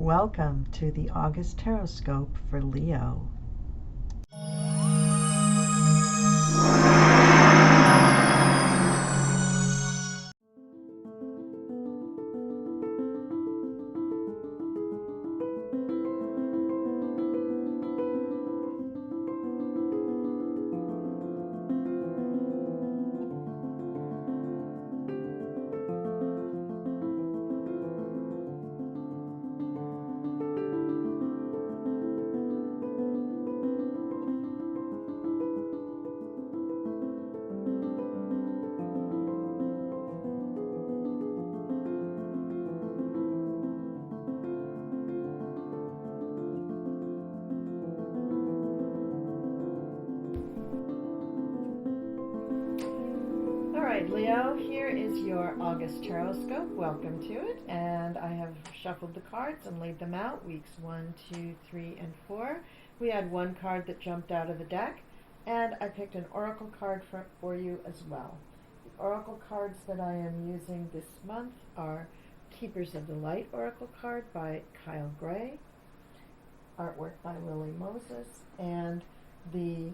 Welcome to the August Tarotscope for Leo. Leo, here is your August Tarotscope. Welcome to it. And I have shuffled the cards and laid them out, weeks 1, 2, 3, and 4. We had one card that jumped out of the deck, and I picked an oracle card for you as well. The oracle cards that I am using this month are Keepers of the Light Oracle card by Kyle Gray, artwork by Lily Moses, and the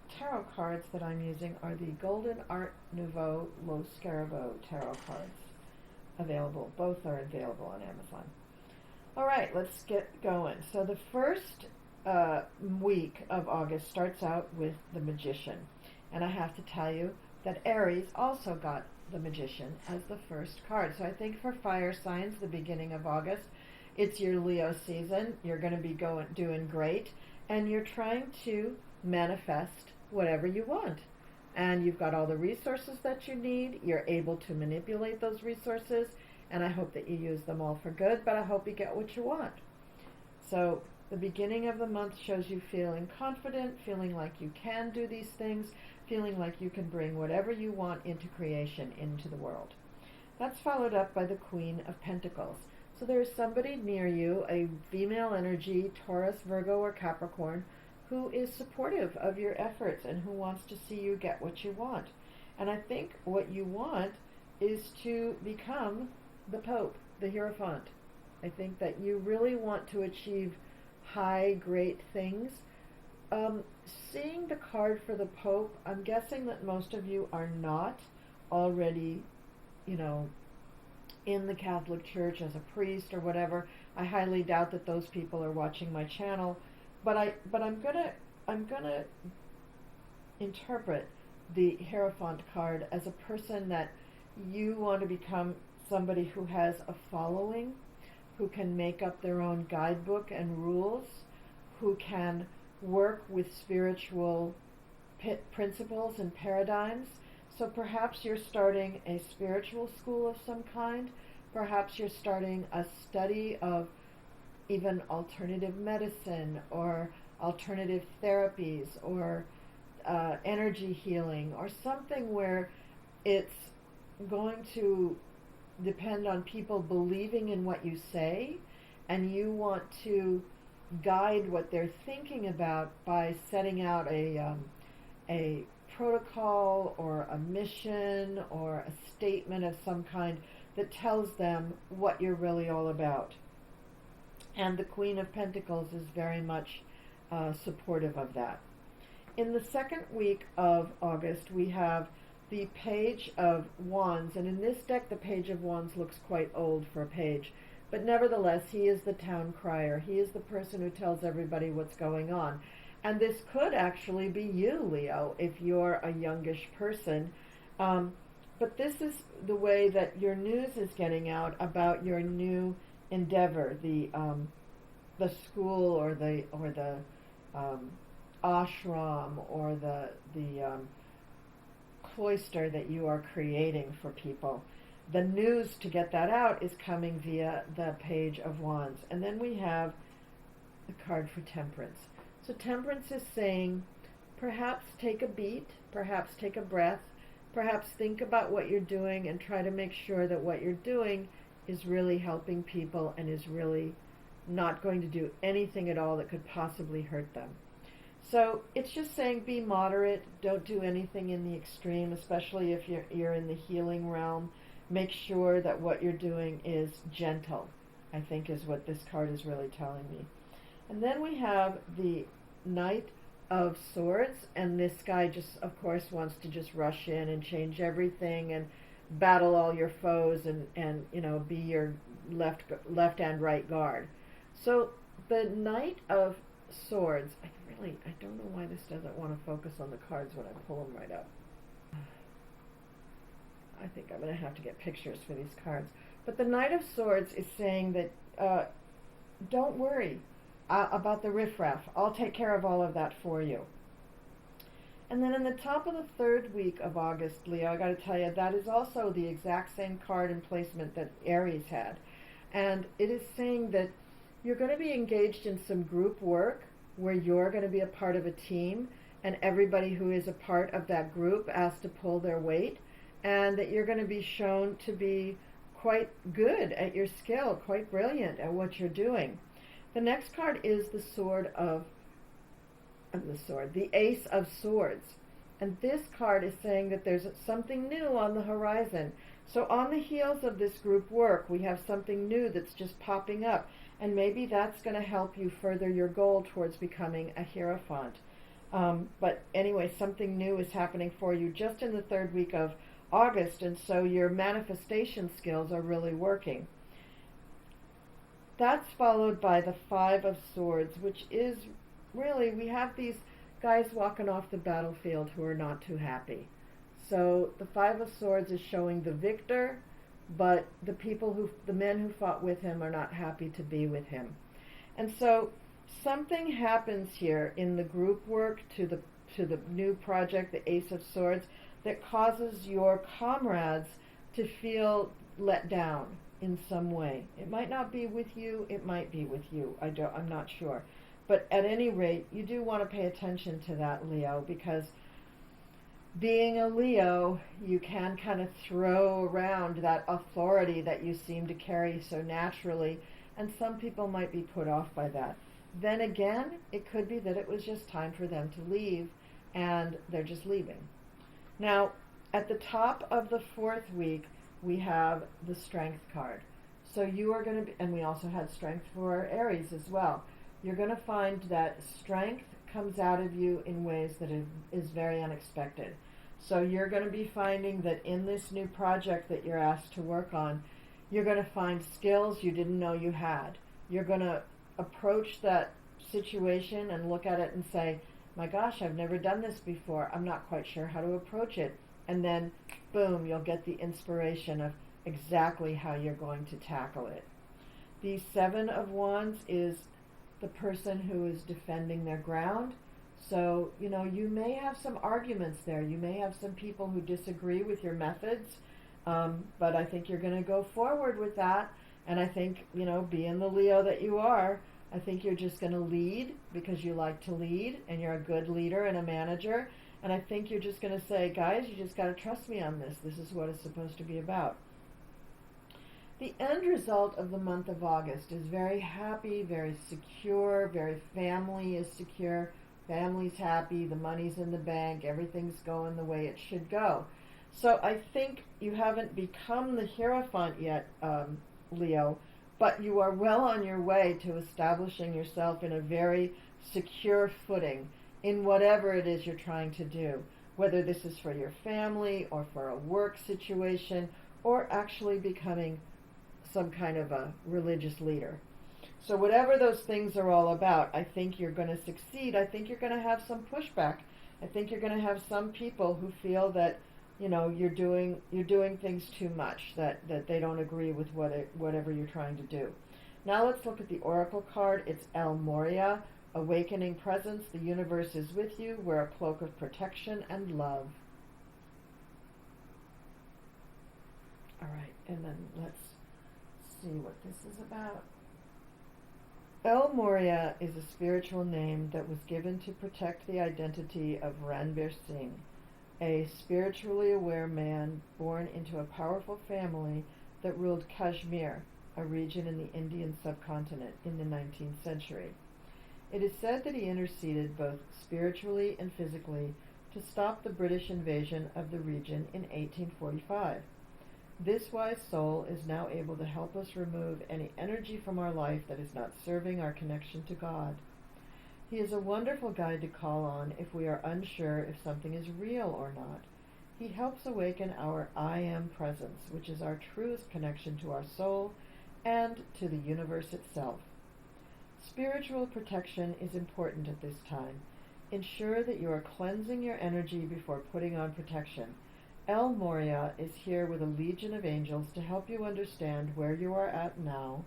tarot cards that I'm using are the Golden Art Nouveau Lo Scarabo tarot cards. Available. Both are available on Amazon. All right, let's get going. So the first week of August starts out with the Magician. And I have to tell you that Aries also got the Magician as the first card. So I think for fire signs, the beginning of August, it's your Leo season. You're going to be doing great. And you're trying to manifest whatever you want, and you've got all the resources that you need. You're able to manipulate those resources, and I hope that you use them all for good, but I hope you get what you want. So the beginning of the month shows you feeling confident, feeling like you can do these things, feeling like you can bring whatever you want into creation, into the world. That's followed up by the Queen of Pentacles. So there is somebody near you, a female energy, Taurus, Virgo, or Capricorn, who is supportive of your efforts and who wants to see you get what you want. And I think what you want is to become the Pope, the Hierophant. I think that you really want to achieve high, great things. Seeing the card for the Pope, I'm guessing that most of you are not already, in the Catholic Church as a priest or whatever. I highly doubt that those people are watching my channel. But I'm gonna interpret the Hierophant card as a person that you want to become somebody who has a following, who can make up their own guidebook and rules, who can work with spiritual principles and paradigms. So perhaps you're starting a spiritual school of some kind. Perhaps you're starting a study of even alternative medicine or alternative therapies or energy healing or something where it's going to depend on people believing in what you say, and you want to guide what they're thinking about by setting out a protocol or a mission or a statement of some kind that tells them what you're really all about. And the Queen of Pentacles is very much supportive of that. In the second week of August, we have the Page of Wands. And in this deck, the Page of Wands looks quite old for a page. But nevertheless, he is the town crier. He is the person who tells everybody what's going on. And this could actually be you, Leo, if you're a youngish person. But this is the way that your news is getting out about your new endeavor, the school or the ashram or the cloister that you are creating for people. The news to get that out is coming via the Page of Wands. And then we have the card for Temperance. So Temperance is saying, perhaps take a beat, perhaps take a breath, perhaps think about what you're doing and try to make sure that what you're doing is really helping people and is really not going to do anything at all that could possibly hurt them. So it's just saying be moderate, don't do anything in the extreme, especially if you're in the healing realm. Make sure that what you're doing is gentle. I think is what this card is really telling me. And then we have the Knight of Swords, and this guy just, of course, wants to just rush in and change everything and battle all your foes and be your left and right guard. So the Knight of Swords, I don't know why this doesn't want to focus on the cards when I pull them right up. I think I'm going to have to get pictures for these cards. But the Knight of Swords is saying that don't worry about the riffraff. I'll take care of all of that for you. And then in the top of the third week of August, Leo, I got to tell you, that is also the exact same card and placement that Aries had. And it is saying that you're going to be engaged in some group work where you're going to be a part of a team, and everybody who is a part of that group has to pull their weight, and that you're going to be shown to be quite good at your skill, quite brilliant at what you're doing. The next card is the the Ace of Swords. And this card is saying that there's something new on the horizon. So on the heels of this group work, we have something new that's just popping up. And maybe that's going to help you further your goal towards becoming a Hierophant. But anyway, something new is happening for you just in the third week of August, and so your manifestation skills are really working. That's followed by the Five of Swords, which is really, we have these guys walking off the battlefield who are not too happy. So the Five of Swords is showing the victor, but the men who fought with him are not happy to be with him. And so something happens here in the group work to the new project, the Ace of Swords, that causes your comrades to feel let down in some way. It might not be with you, it might be with you. I'm not sure. But at any rate, you do want to pay attention to that, Leo, because being a Leo, you can kind of throw around that authority that you seem to carry so naturally, and some people might be put off by that. Then again, it could be that it was just time for them to leave, and they're just leaving. Now, at the top of the fourth week, we have the Strength card. So you are going to be, and we also had Strength for Aries as well. You're going to find that strength comes out of you in ways that is very unexpected. So you're going to be finding that in this new project that you're asked to work on, you're going to find skills you didn't know you had. You're going to approach that situation and look at it and say, my gosh, I've never done this before. I'm not quite sure how to approach it. And then, boom, you'll get the inspiration of exactly how you're going to tackle it. The Seven of Wands is the person who is defending their ground. So, you may have some arguments there. You may have some people who disagree with your methods, but I think you're going to go forward with that. And I think, being the Leo that you are, I think you're just going to lead because you like to lead, and you're a good leader and a manager. And I think you're just going to say, guys, you just got to trust me on this. This is what it's supposed to be about. The end result of the month of August is very happy, very secure, very family is secure, family's happy, the money's in the bank, everything's going the way it should go. So I think you haven't become the Hierophant yet, Leo, but you are well on your way to establishing yourself in a very secure footing in whatever it is you're trying to do, whether this is for your family or for a work situation or actually becoming some kind of a religious leader. So whatever those things are all about, I think you're going to succeed. I think you're going to have some pushback. I think you're going to have some people who feel that you're doing things too much, that they don't agree with whatever you're trying to do. Now let's look at the Oracle card. It's El Moria, Awakening Presence. The universe is with you. Wear a cloak of protection and love. All right, and then let's see what this is about. El Moria is a spiritual name that was given to protect the identity of Ranbir Singh, a spiritually aware man born into a powerful family that ruled Kashmir, a region in the Indian subcontinent, in the 19th century. It is said that he interceded both spiritually and physically to stop the British invasion of the region in 1845. This wise soul is now able to help us remove any energy from our life that is not serving our connection to God. He is a wonderful guide to call on if we are unsure if something is real or not. He helps awaken our I Am presence, which is our truest connection to our soul and to the universe itself. Spiritual protection is important at this time. Ensure that you are cleansing your energy before putting on protection. El Moria is here with a legion of angels to help you understand where you are at now,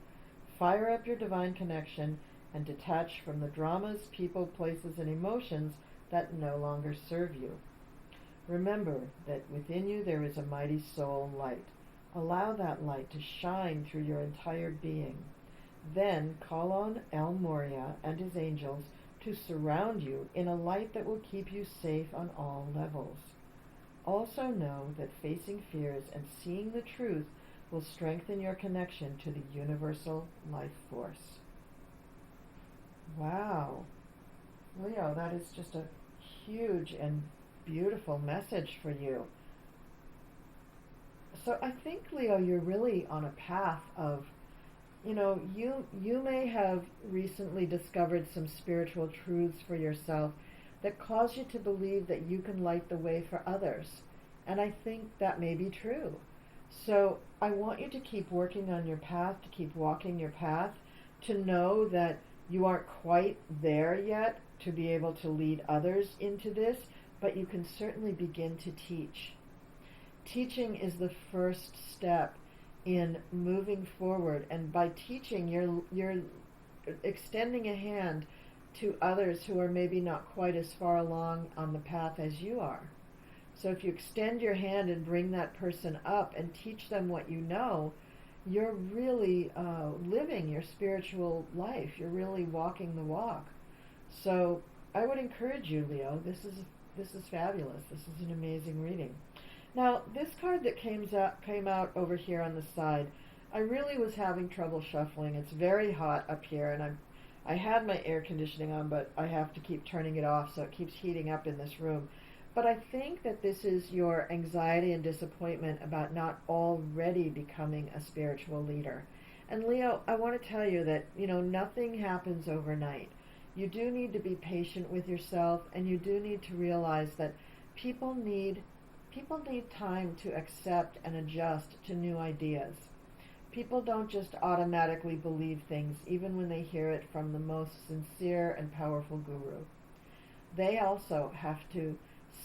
fire up your divine connection, and detach from the dramas, people, places, and emotions that no longer serve you. Remember that within you there is a mighty soul light. Allow that light to shine through your entire being. Then call on El Moria and his angels to surround you in a light that will keep you safe on all levels. Also know that facing fears and seeing the truth will strengthen your connection to the universal life force. Wow. Leo, that is just a huge and beautiful message for you. So I think, Leo, you're really on a path of, you may have recently discovered some spiritual truths for yourself that cause you to believe that you can light the way for others. And I think that may be true. So I want you to keep working on your path, to keep walking your path, to know that you aren't quite there yet to be able to lead others into this, but you can certainly begin to teach. Teaching is the first step in moving forward, and by teaching, you're extending a hand to others who are maybe not quite as far along on the path as you are. So if you extend your hand and bring that person up and teach them what you know, you're really living your spiritual life. You're really walking the walk. So I would encourage you, Leo. This is fabulous. This is an amazing reading. Now, this card that came out over here on the side, I really was having trouble shuffling. It's very hot up here, and I had my air conditioning on, but I have to keep turning it off, so it keeps heating up in this room. But I think that this is your anxiety and disappointment about not already becoming a spiritual leader. And Leo, I want to tell you that, nothing happens overnight. You do need to be patient with yourself, and you do need to realize that people need time to accept and adjust to new ideas. People don't just automatically believe things, even when they hear it from the most sincere and powerful guru. They also have to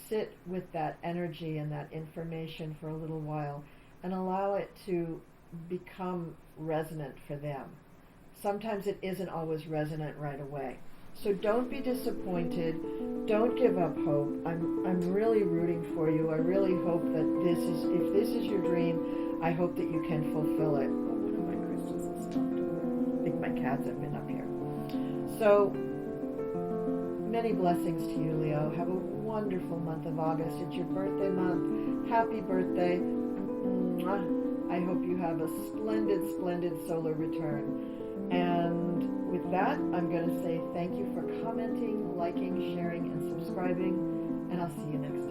sit with that energy and that information for a little while and allow it to become resonant for them. Sometimes it isn't always resonant right away. So don't be disappointed. Don't give up hope. I'm really rooting for you. I really hope that if this is your dream, I hope that you can fulfill it. Oh, one of my crystals has stopped. I think my cats have been up here. So many blessings to you, Leo. Have a wonderful month of August. It's your birthday month. Happy birthday. I hope you have a splendid, splendid solar return. And with that, I'm going to say thank you for commenting, liking, sharing, and subscribing, and I'll see you next time.